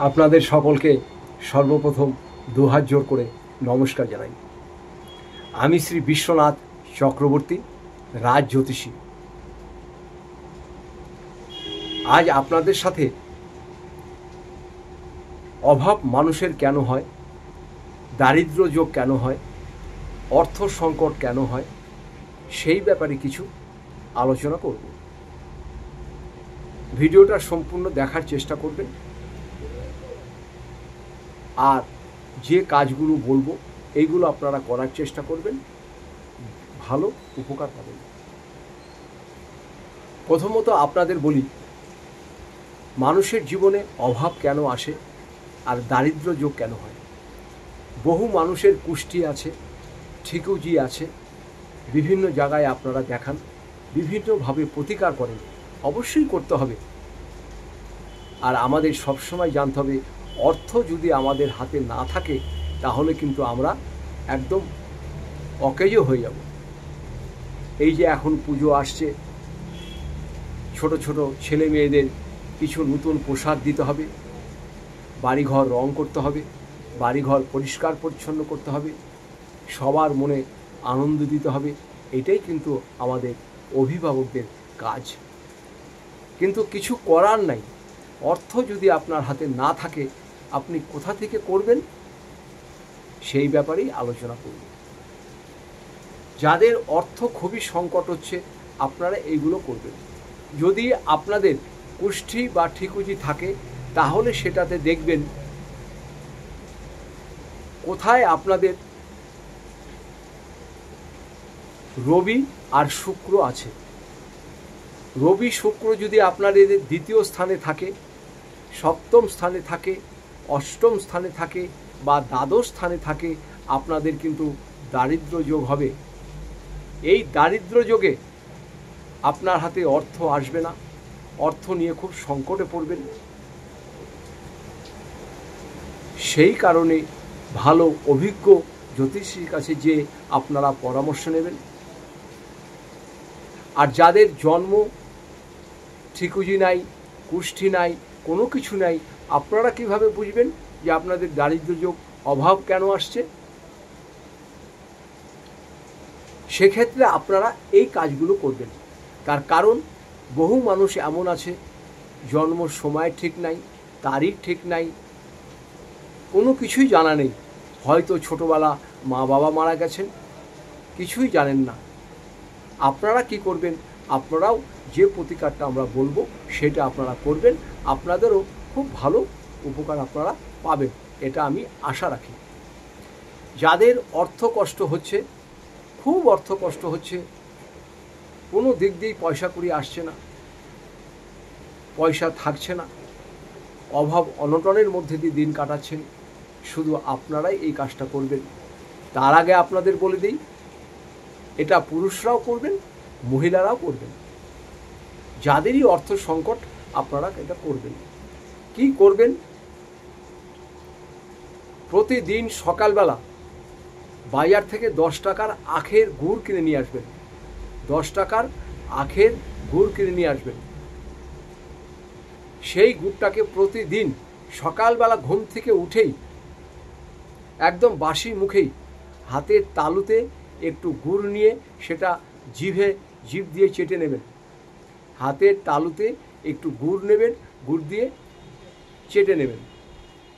আপনাদের সকলকে সর্বপ্রথম দুহাত জোর করে নমস্কার জানাই। আমি শ্রী বিশ্বনাথ চক্রবর্তী, রাজ জ্যোতিষী। আজ আপনাদের সাথে অভাব মানুষের কেন হয়, দারিদ্র যোগ কেন হয়, অর্থ সংকট কেন হয়, সেই ব্যাপারে কিছু আলোচনা করব। ভিডিওটা সম্পূর্ণ দেখার চেষ্টা করবেন, আর যে কাজগুলো বলবো এইগুলো আপনারা করার চেষ্টা করবেন, ভালো উপকার পাবেন। প্রথমত আপনাদের বলি, মানুষের জীবনে অভাব কেন আসে আর দারিদ্র যোগ কেন হয়। বহু মানুষের কুষ্টি আছে, ঠিকুজি আছে, বিভিন্ন জায়গায় আপনারা দেখান, বিভিন্নভাবে প্রতিকার করেন। অবশ্যই করতে হবে, আর আমাদের সবসময় জানতে হবে অর্থ যদি আমাদের হাতে না থাকে তাহলে কিন্তু আমরা একদম অকেজো হয়ে যাব। এই যে এখন পুজো আসছে, ছোট ছোট ছেলে মেয়েদের কিছু নতুন পোশাক দিতে হবে, বাড়িঘর রং করতে হবে, বাড়িঘর পরিষ্কার পরিচ্ছন্ন করতে হবে, সবার মনে আনন্দ দিতে হবে। এটাই কিন্তু আমাদের অভিভাবকদের কাজ। কিন্তু কিছু করার নাই। অর্থ যদি আপনার হাতে না থাকে আপনি কোথা থেকে করবেন, সেই ব্যাপারেই আলোচনা করব। যাদের অর্থ খুবই সংকট হচ্ছে আপনারা এইগুলো করবেন। যদি আপনাদের কুষ্ঠি বা ঠিকুজি থাকে তাহলে সেটাতে দেখবেন কোথায় আপনাদের রবি আর শুক্র আছে। রবি শুক্র যদি আপনাদের দ্বিতীয় স্থানে থাকে, সপ্তম স্থানে থাকে, অষ্টম স্থানে থাকে বা দ্বাদশ স্থানে থাকে, আপনাদের কিন্তু দারিদ্র যোগ হবে। এই দারিদ্র যোগে আপনার হাতে অর্থ আসবে না, অর্থ নিয়ে খুব সংকটে পড়বেন। সেই কারণে ভালো অভিজ্ঞ জ্যোতিষীর কাছে যে আপনারা পরামর্শ নেবেন। আর যাদের জন্ম ঠিকুজি নাই, কুষ্ঠি নাই, কোনো কিছু নাই, আপনারা কিভাবে বুঝবেন যে আপনাদের দারিদ্র যোগ অভাব কেন আসছে? সেক্ষেত্রে আপনারা এই কাজগুলো করবেন। তার কারণ বহু মানুষ এমন আছে জন্ম সময় ঠিক নাই, তারিখ ঠিক নাই, কোনো কিছুই জানা নেই। হয়তো ছোটোবেলা মা বাবা মারা গেছেন, কিছুই জানেন না। আপনারা কি করবেন? আপনারাও যে প্রতিকারটা আমরা বলবো সেটা আপনারা করবেন, আপনাদেরও খুব ভালো উপকার আপনারা পাবেন, এটা আমি আশা রাখি। যাদের অর্থ কষ্ট হচ্ছে, খুব অর্থ কষ্ট হচ্ছে, কোনো দিক দিয়েই পয়সা কড়ি আসছে না, পয়সা থাকছে না, অভাব অনটনের মধ্যে দিয়ে দিন কাটাচ্ছেন, শুধু আপনারাই এই কাজটা করবেন। তার আগে আপনাদের বলে দিই, এটা পুরুষরাও করবেন, মহিলারাও করবেন। যাদেরই অর্থ সংকট আপনারা এটা করবেন। কি করবেন? প্রতিদিন সকালবেলা বাজার থেকে 10 টাকার আখের গুড় কিনে নিয়ে আসবেন। 10 টাকার আখের গুড় কিনে নিয়ে আসবেন। সেই গুড়টাকে প্রতিদিন সকালবেলা ঘুম থেকে উঠেই একদম বাসি মুখেই হাতের তালুতে একটু গুড় নিয়ে সেটা জিভ দিয়ে চেটে নেবেন। হাতের তালুতে একটু গুড় নেবেন, গুড় দিয়ে চেটে নেবেন।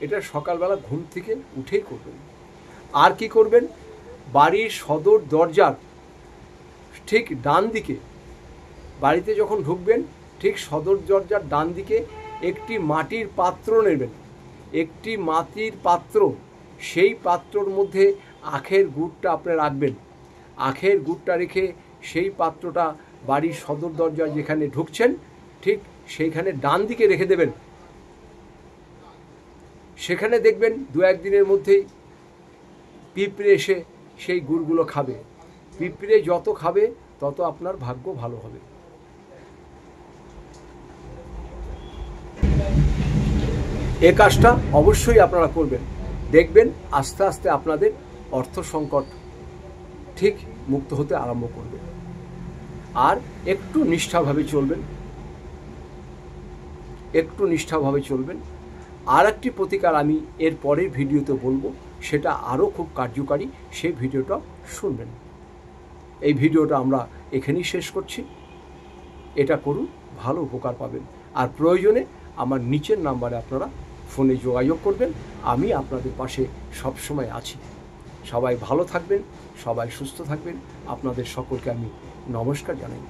এটা সকালবেলা ঘুম থেকে উঠেই করবেন। আর কি করবেন? বাড়ির সদর দরজার ঠিক ডান দিকে, বাড়িতে যখন ঢুকবেন ঠিক সদর দরজার ডান দিকে একটি মাটির পাত্র নেবেন। একটি মাটির পাত্র, সেই পাত্রর মধ্যে আখের গুড়টা আপনি রাখবেন। আখের গুড়টা রেখে সেই পাত্রটা বাড়ির সদর দরজা যেখানে ঢুকছেন ঠিক সেইখানে ডান দিকে রেখে দেবেন। সেখানে দেখবেন 2-1 দিনের মধ্যেই পিঁপড়ে এসে সেই গুড়গুলো খাবে। পিঁপড়ে যত খাবে তত আপনার ভাগ্য ভালো হবে। এ কাজটা অবশ্যই আপনারা করবেন, দেখবেন আস্তে আস্তে আপনাদের অর্থ সংকট ঠিক মুক্ত হতে আরম্ভ করবে। আর একটু নিষ্ঠাভাবে চলবেন, একটু নিষ্ঠাভাবে চলবেন। আর একটি প্রতিকার আমি এর পরের ভিডিওতে বলবো, সেটা আরও খুব কার্যকারী, সেই ভিডিওটা শুনবেন। এই ভিডিওটা আমরা এখানেই শেষ করছি। এটা করুন, ভালো উপকার পাবেন। আর প্রয়োজনে আমার নিচের নাম্বারে আপনারা ফোনে যোগাযোগ করবেন, আমি আপনাদের পাশে সবসময় আছি। সবাই ভালো থাকবেন, সবাই সুস্থ থাকবেন। আপনাদের সকলকে আমি নমস্কার জানাই।